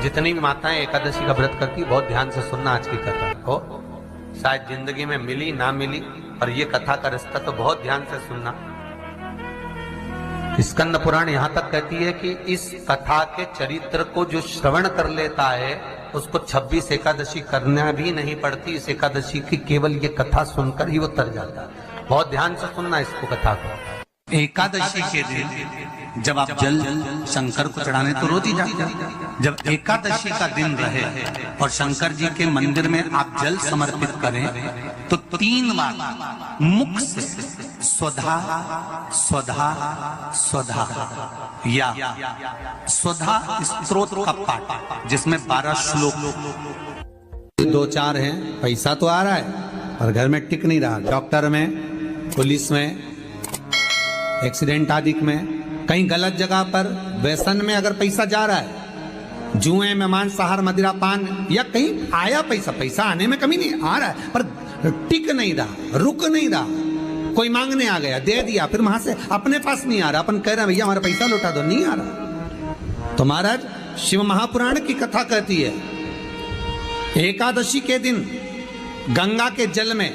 जितनी भी माताएं एकादशी का व्रत करती, बहुत ध्यान से सुनना आज की कथा को। शायद जिंदगी में मिली ना मिली, पर ये कथा का रिश्ता तो बहुत ध्यान से सुनना। स्कंद पुराण यहां तक कहती है कि इस कथा के चरित्र को जो श्रवण कर लेता है उसको 26 एकादशी करना भी नहीं पड़ती। इस एकादशी की केवल ये कथा सुनकर ही वो तर जाता है। बहुत ध्यान से सुनना इसको, कथा को। एकादशी के दिन जब आप जल शंकर को चढ़ाने तो रोज ही जाते हैं। जब एकादशी का दिन रहे और शंकर जी के मंदिर में आप जल समर्पित करें तो 3 बार मुख से स्वधा स्वधा स्वधा या स्वधा स्तोत्र का पाठ, जिसमें 12 श्लोक। 2-4 हैं, पैसा तो आ रहा है पर घर में टिक नहीं रहा। डॉक्टर में, पुलिस में, एक्सीडेंट आदि में, कहीं गलत जगह पर, व्यसन में अगर पैसा जा रहा है, जुए में, मांसाहार, मदिरा पान, या कहीं आया पैसा आने में कमी नहीं, आ रहा है पर टिक नहीं रहा, रुक नहीं रहा। कोई मांगने आ गया, दे दिया, फिर वहां से अपने पास नहीं आ रहा, अपन कह रहे हैं भैया हमारा पैसा लौटा दो, नहीं आ रहा। तो महाराज शिव महापुराण की कथा कहती है एकादशी के दिन गंगा के जल में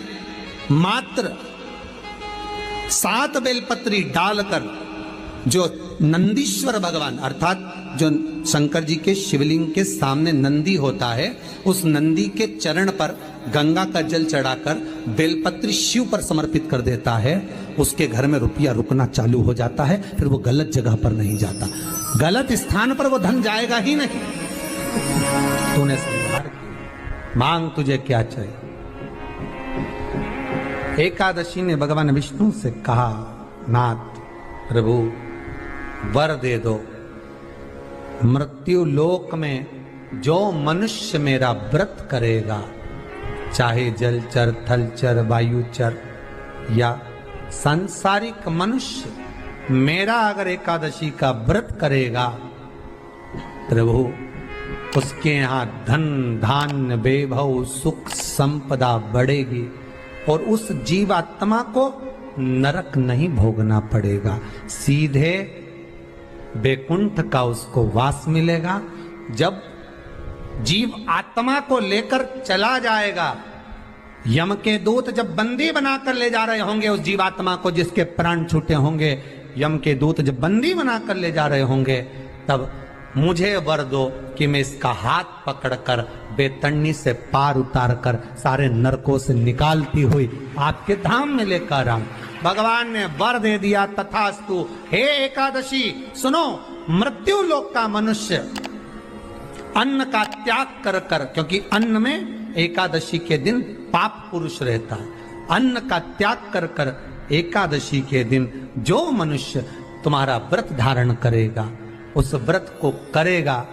मात्र 7 बेलपत्री डालकर जो नंदीश्वर भगवान अर्थात जो शंकर जी के शिवलिंग के सामने नंदी होता है, उस नंदी के चरण पर गंगा का जल चढ़ाकर बेलपत्री शिव पर समर्पित कर देता है, उसके घर में रुपया रुकना चालू हो जाता है। फिर वो गलत जगह पर नहीं जाता, गलत स्थान पर वो धन जाएगा ही नहीं। तूने संभाल की, मांग तुझे क्या चाहिए। एकादशी ने भगवान विष्णु से कहा, नाथ प्रभु वर दे दो, मृत्यु लोक में जो मनुष्य मेरा व्रत करेगा, चाहे जलचर, थलचर, वायुचर या सांसारिक मनुष्य, मेरा अगर एकादशी का व्रत करेगा प्रभु, उसके यहां धन धान्य वैभव सुख संपदा बढ़ेगी और उस जीवात्मा को नरक नहीं भोगना पड़ेगा, सीधे वैकुंठ का उसको वास मिलेगा। जब जीव आत्मा को लेकर चला जाएगा, यम के दूत जब बंदी बनाकर ले जा रहे होंगे उस जीवात्मा को, जिसके प्राण छूटे होंगे, यम के दूत जब बंदी बनाकर ले जा रहे होंगे, तब मुझे वर दो कि मैं इसका हाथ पकड़कर बेतन्नी से पार उतार कर सारे नरकों से निकालती हुई आपके धाम में लेकर आऊं। भगवान ने वर दे दिया, तथास्तु। हे एकादशी सुनो, मृत्यु लोक का मनुष्य अन्न का त्याग कर कर, क्योंकि अन्न में एकादशी के दिन पाप पुरुष रहता है, अन्न का त्याग कर कर एकादशी के दिन जो मनुष्य तुम्हारा व्रत धारण करेगा, उस व्रत को करेगा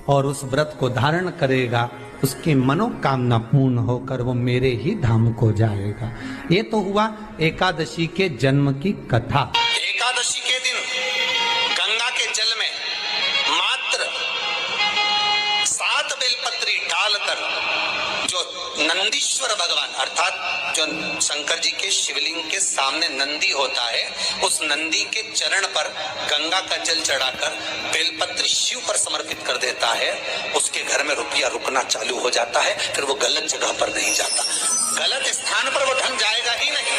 और उस व्रत को धारण करेगा, उसकी मनोकामना पूर्ण होकर वो मेरे ही धाम को जाएगा। ये तो हुआ एकादशी के जन्म की कथा। एकादशी के दिन गंगा के जल में मात्र 7 बेलपत्री डालकर जो नंदीश्वर भगवान अर्थात जो शंकर जी के शिवलिंग के सामने नंदी होता है, उस नंदी के चरण पर गंगा का जल चढ़ाकर बेलपत्री शिव पर समर्पित कर देता है, उसके घर में रुपया रुकना चालू हो जाता है। फिर वो गलत जगह पर नहीं जाता, गलत स्थान पर वो धन जाएगा ही नहीं।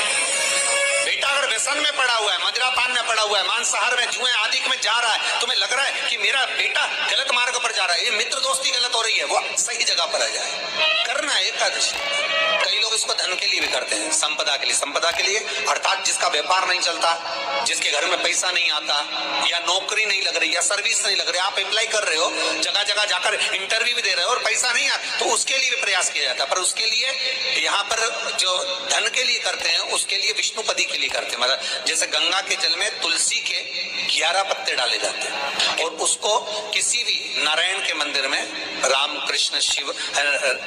बेटा अगर व्यसन में पड़ा हुआ है, मदिरा पान में पड़ा हुआ है, मांसाहार में, जुए आदि में जा रहा है, तुम्हें लग रहा है कि मेरा बेटा गलत मार्ग पर जा रहा है, ये मित्र दोस्ती गलत हो रही है, वो सही जगह पर आ जाए। करना है एकादशी। कई लोग इसको धन के लिए भी करते हैं, संपदा के लिए। संपदा के लिए अर्थात जिसका व्यापार नहीं चलता, जिसके घर में पैसा नहीं आता, या नौकरी नहीं लग रही, या सर्विस नहीं लग रही, आप अप्लाई कर रहे हो, जगह जगह जाकर इंटरव्यू भी दे रहे हो और पैसा नहीं आता, तो उसके लिए भी प्रयास किया जाता है। पर उसके लिए यहाँ पर जो धन के लिए करते हैं, उसके लिए विष्णुपदी के लिए करते हैं। मतलब जैसे गंगा के जल में तुलसी के 11 पत्ते डाले जाते हैं और उसको किसी भी नारायण के मंदिर में, राम कृष्ण शिव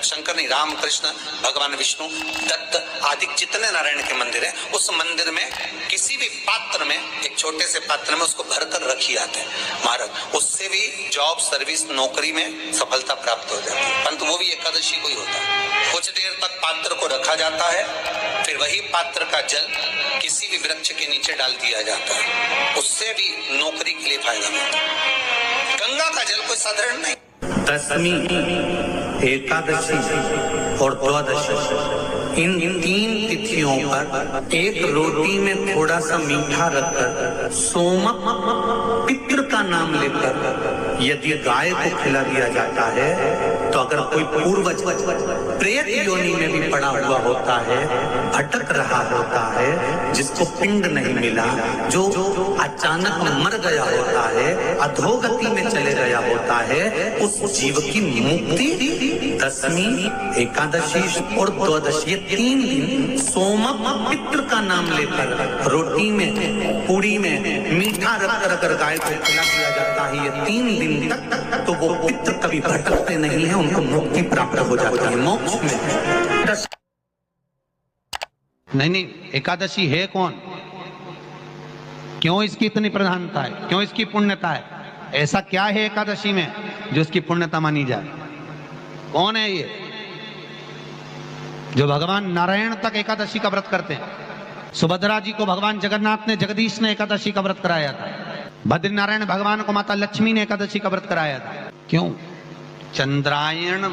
शंकर नहीं, राम कृष्ण भगवान विष्णु दत्त आदि जितने नारायण के मंदिर हैं, उस मंदिर में किसी भी पात्र में, एक छोटे से पात्र में उसको भरकर रखी जाते हैं महाराज। उससे भी जॉब, सर्विस, नौकरी में सफलता प्राप्त हो जाती है। परंतु वो भी एकादशी को ही होता है। कुछ देर तक पात्र को रखा जाता है, फिर वही पात्र का जल किसी भी वृक्ष के नीचे डाल दिया जाता है, उससे भी नौकरी के लिए फायदा मिलता है। गंगा का जल कोई साधारण नहीं। दशमी, एकादशी और द्वादशी, इन 3 तिथियों पर एक रोटी में थोड़ा सा मीठा रखकर सोमक पितृ का नाम लेकर यदि गाय को खिला दिया जाता है तो अगर कोई पूर्वज प्रेत योनि में भी पड़ा हुआ होता है, भटक रहा होता है, जिसको पिंड नहीं मिला, जो अचानक मर गया होता है, अधोगति में चले गया होता है, उस जीव की मुक्ति दशमी, एकादशी और द्वादशी, ये 3 दिन सोमक पितृ का नाम लेकर रोटी में, पूड़ी में मीठा रखकर अगर गाय को खिला दिया जाता है ये 3 दिन तक, तो वो पितृ कभी भटकते नहीं है, उनको मुक्ति प्राप्त हो जाती है मोक्ष में। नहीं, एकादशी है कौन? क्यों इसकी इतनी प्रधानता है? क्यों इसकी पुण्यता है? ऐसा क्या है एकादशी में जो इसकी पुण्यता मानी जाए? कौन है ये जो भगवान नारायण तक एकादशी का व्रत करते हैं? सुभद्रा जी को भगवान जगन्नाथ ने, जगदीश ने एकादशी का व्रत कराया था। बद्रीनारायण भगवान को माता लक्ष्मी ने एकादशी का व्रत कराया था। क्यों? चंद्रायण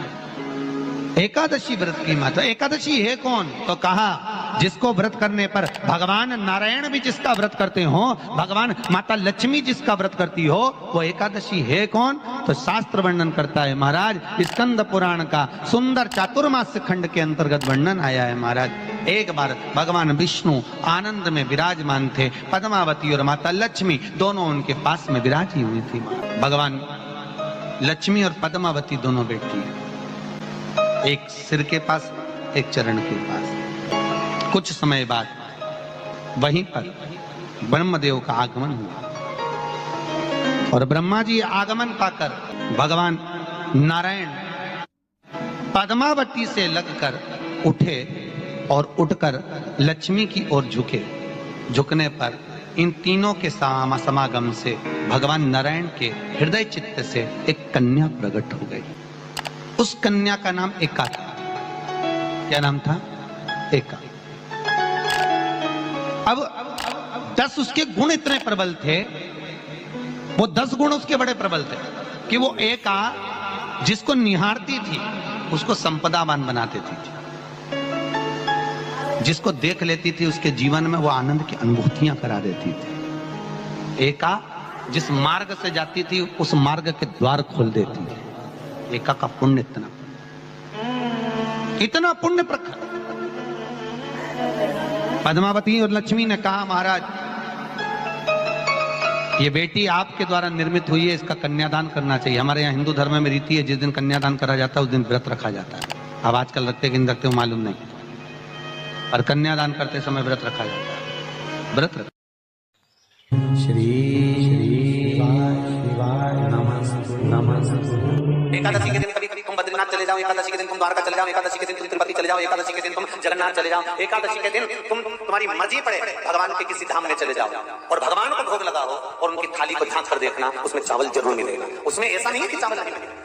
एकादशी व्रत की माता। एकादशी है कौन? तो कहा जिसको व्रत करने पर भगवान नारायण भी जिसका व्रत करते हो, भगवान माता लक्ष्मी जिसका व्रत करती हो, वो एकादशी है कौन? तो शास्त्र वर्णन करता है महाराज, स्कंद पुराण का सुंदर चातुर्मास्य खंड के अंतर्गत वर्णन आया है महाराज। एक बार भगवान विष्णु आनंद में विराजमान थे, पद्मावती और माता लक्ष्मी दोनों उनके पास में विराजी हुई थी। भगवान लक्ष्मी और पद्मावती दोनों बेटी, एक सिर के पास, एक चरण के पास। कुछ समय बाद वहीं पर ब्रह्मदेव का आगमन हुआ और ब्रह्मा जी आगमन पाकर भगवान नारायण पद्मावती से लगकर उठे और उठकर लक्ष्मी की ओर झुके। झुकने पर इन तीनों के समागम से भगवान नारायण के हृदय चित्त से एक कन्या प्रकट हो गई। उस कन्या का नाम एका था। क्या नाम था? एका। अब 10 उसके गुण इतने प्रबल थे, वो 10 गुण उसके बड़े प्रबल थे कि वो एका जिसको निहारती थी उसको संपदावान बना देती थी। जिसको देख लेती थी उसके जीवन में वो आनंद की अनुभूतियां करा देती थी। एका जिस मार्ग से जाती थी उस मार्ग के द्वार खोल देती थी। एका का पुण्य इतना पुण्य प्रखर। पद्मावती और लक्ष्मी ने कहा महाराज ये बेटी आपके द्वारा निर्मित हुई है, इसका कन्यादान करना चाहिए। हमारे यहाँ हिंदू धर्म में रीति है, जिस दिन कन्यादान करा जाता है उस दिन व्रत रखा जाता है। अब आजकल रखते कि नहीं रखते हो मालूम नहीं, और कन्यादान करते समय व्रत रखा जाता है। व्रत रख श्री शिवाय नमः। एकादशी के दिन कभी कभी तुम बद्रीनाथ चले जाओ, एकादशी के दिन तुम द्वारका चले जाओ, एकादशी के दिन तुम तिरुपति चले जाओ, एकादशी के दिन तुम जगन्नाथ चले जाओ, एकादशी के दिन तुम्हारी मर्जी पड़े भगवान के किसी धाम में चले जाओ और भगवान को भोग लगाओ और उनकी थाली को झांक कर देखना, उसमें चावल जरूर मिलेगा। उसमें ऐसा नहीं है कि चावल नहीं मिलेगा।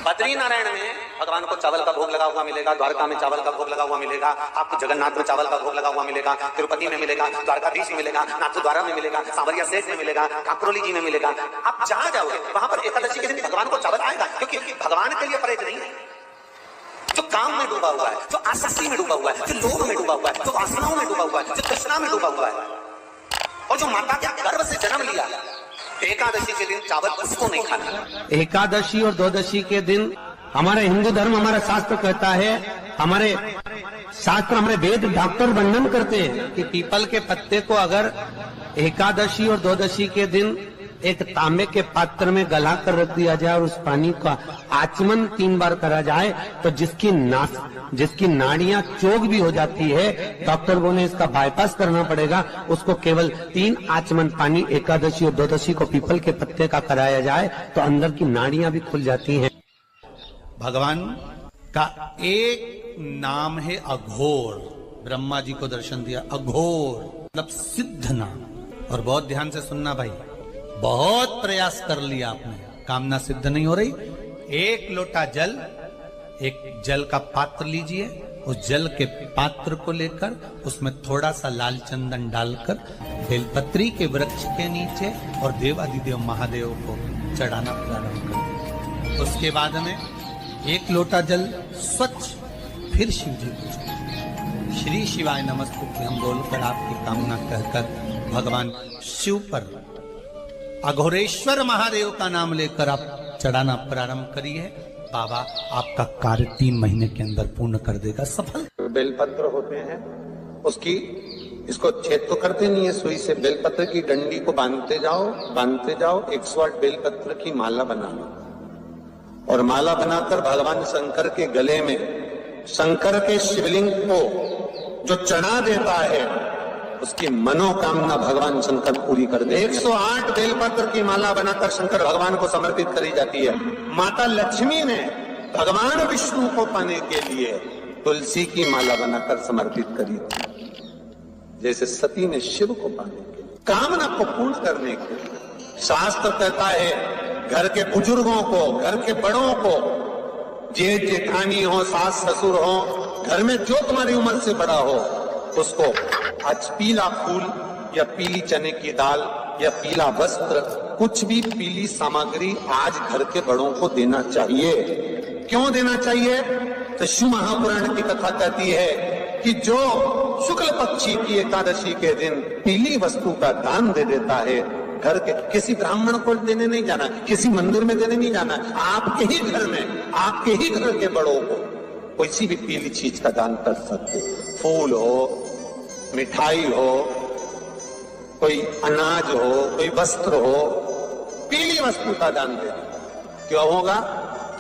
बद्री नारायण में भगवान को चावल का भोग लगा हुआ मिलेगा, द्वारका में चावल का भोग लगा हुआ मिलेगा, आपको जगन्नाथ में चावल का भोग लगा हुआ मिलेगा, तिरुपति में मिलेगा, द्वारकाधीश में मिलेगा, नाथद्वारा में मिलेगा, सांवरिया सेठ में मिलेगा, काकरोली जी में मिलेगा। आप जहां जाओगे वहां पर एकादशी के दिन भगवान को चावल आएगा, क्योंकि भगवान के लिए परहेज नहीं है। जो काम में डूबा हुआ है, जो आसक्ति में डूबा हुआ है, जो लोभ में डूबा हुआ है, जो वासनाओं में डूबा हुआ है, जो तृष्णा में डूबा हुआ है, और जो माता के गर्भ से जन्म लिया, एकादशी के दिन चावल उसको नहीं खाना। एकादशी और द्वादशी के दिन हमारा हिंदू धर्म, हमारा शास्त्र कहता है, हमारे शास्त्र, हमारे वेद डॉक्टर वर्णन करते हैं कि पीपल के पत्ते को अगर एकादशी और द्वादशी के दिन एक तांबे के पात्र में गला कर रख दिया जाए और उस पानी का आचमन 3 बार करा जाए तो जिसकी नाड़ियां चोक भी हो जाती है, डॉक्टर बोले इसका बाईपास करना पड़ेगा, उसको केवल 3 आचमन पानी एकादशी और द्वादशी को पीपल के पत्ते का कराया जाए तो अंदर की नाड़ियां भी खुल जाती हैं। भगवान का एक नाम है अघोर। ब्रह्मा जी को दर्शन दिया, अघोर मतलब सिद्ध नाम। और बहुत ध्यान से सुनना भाई, बहुत प्रयास कर लिया आपने, कामना सिद्ध नहीं हो रही। 1 लोटा जल, एक जल का पात्र लीजिए, उस जल के पात्र को लेकर उसमें थोड़ा सा लाल चंदन डालकर बेलपत्री के वृक्ष के नीचे और देवादिदेव महादेव को चढ़ाना प्रारंभ कर। उसके बाद में एक लोटा जल स्वच्छ फिर शिव जी को श्री शिवाय नमस्तुभ्यं हम बोलकर आपकी कामना कहकर भगवान शिव पर अघोरेश्वर महादेव का नाम लेकर आप चढ़ाना प्रारंभ करिए। बाबा आपका कार्य 3 महीने के अंदर पूर्ण कर देगा सफल। बेलपत्र होते हैं, उसकी इसको छेद तो करते नहीं है सुई से, बेलपत्र की डंडी को बांधते जाओ 108 बेलपत्र की माला बनाना और माला बनाकर भगवान शंकर के गले में शंकर के शिवलिंग को जो चढ़ा देता है उसकी मनोकामना भगवान शंकर पूरी कर दे। 108 बेलपत्र की माला बनाकर शंकर भगवान को समर्पित करी जाती है। माता लक्ष्मी ने भगवान विष्णु को पाने के लिए तुलसी की माला बनाकर समर्पित करी, जैसे सती ने शिव को पाने के लिए, कामना को पूर्ण करने के लिए। शास्त्र कहता है घर के बुजुर्गों को, घर के बड़ों को, जेठ जेठानी हो, सास ससुर हो, घर में जो तुम्हारी उम्र से बड़ा हो, उसको आज पीला फूल या पीली चने की दाल या पीला वस्त्र, कुछ भी पीली सामग्री आज घर के बड़ों को देना चाहिए। क्यों देना चाहिए? तो शिव महापुराण की कथा कहती है कि जो शुक्ल पक्षी की एकादशी के दिन पीली वस्तु का दान दे देता है, घर के किसी ब्राह्मण को देने नहीं जाना, किसी मंदिर में देने नहीं जाना, आपके ही घर में, आपके ही घर के बड़ों को किसी भी पीली चीज का दान कर सकते। फूल हो, मिठाई हो, कोई अनाज हो, कोई वस्त्र हो, पीली वस्तु का दान दे। क्यों होगा?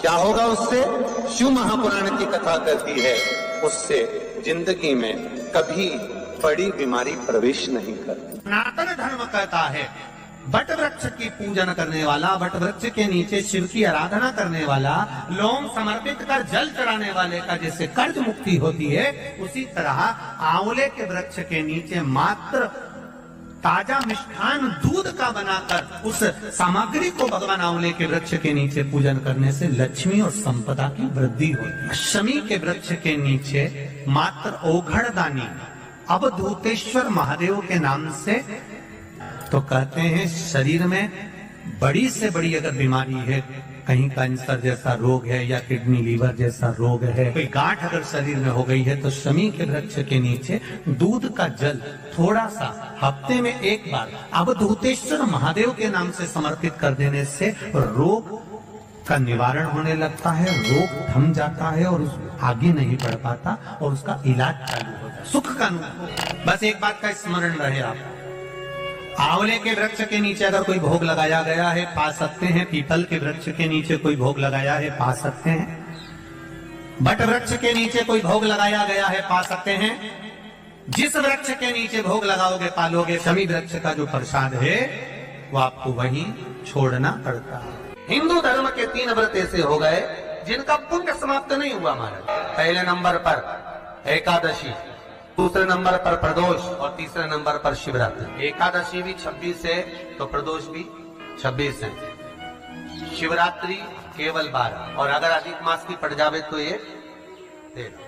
क्या होगा उससे? शिव महापुराण की कथा कहती है उससे जिंदगी में कभी बड़ी बीमारी प्रवेश नहीं करती। सनातन धर्म कहता है वट वृक्ष की पूजन करने वाला, वट वृक्ष के नीचे शिव की आराधना करने वाला, लोम समर्पित कर जल चढ़ाने वाले का जैसे कर्ज मुक्ति होती है, उसी तरह आंवले के वृक्ष के नीचे मात्र ताजा मिष्ठान दूध का बनाकर उस सामग्री को भगवान आंवले के वृक्ष के नीचे पूजन करने से लक्ष्मी और संपदा की वृद्धि होती है। शमी के वृक्ष के नीचे मात्र ओघड़दानी अवधूतेश्वर महादेव के नाम से, तो कहते हैं शरीर में बड़ी से बड़ी अगर बीमारी है, कहीं कैंसर जैसा रोग है या किडनी लीवर जैसा रोग है, कोई गांठ अगर शरीर में हो गई है, तो शमी के वृक्ष के नीचे दूध का जल थोड़ा सा हफ्ते में एक बार अवधूतेश्वर महादेव के नाम से समर्पित कर देने से रोग का निवारण होने लगता है, रोग थम जाता है और आगे नहीं बढ़ पाता और उसका इलाज चालू होता है, सुख का अनुभव। बस एक बात का स्मरण रहे आप, आंवले के वृक्ष के नीचे अगर कोई भोग लगाया गया है पा सकते हैं, पीपल के वृक्ष के नीचे कोई भोग लगाया है पा सकते हैं, बट वृक्ष के नीचे कोई भोग लगाया गया है पा सकते हैं। जिस वृक्ष के नीचे भोग लगाओगे पालोगे, शमी वृक्ष का जो प्रसाद है वो आपको वहीं छोड़ना पड़ता है। हिंदू धर्म के 3 व्रत ऐसे हो गए जिनका पुण्य समाप्त नहीं हुआ महाराज। पहले नंबर पर एकादशी, दूसरे नंबर पर प्रदोष और तीसरे नंबर पर शिवरात्रि। एकादशी भी 26 है तो प्रदोष भी 26 है, शिवरात्रि केवल 12, और अगर अधिक मास की पड़ जावे तो ये 13,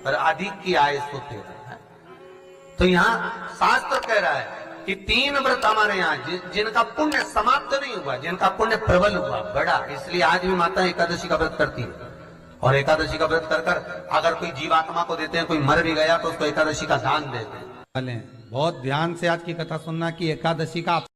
पर अधिक की आयु तो 13 है। तो यहाँ शास्त्र कह रहा है कि 3 व्रत हमारे यहाँ जिनका पुण्य समाप्त नहीं हुआ, जिनका पुण्य प्रबल हुआ, बड़ा, इसलिए आज भी माता एकादशी का व्रत करती है। और एकादशी का व्रत कर अगर कोई जीवात्मा को देते हैं, कोई मर भी गया तो उसको एकादशी का दान देते हैं। बहुत ध्यान से आज की कथा सुनना कि एकादशी का आप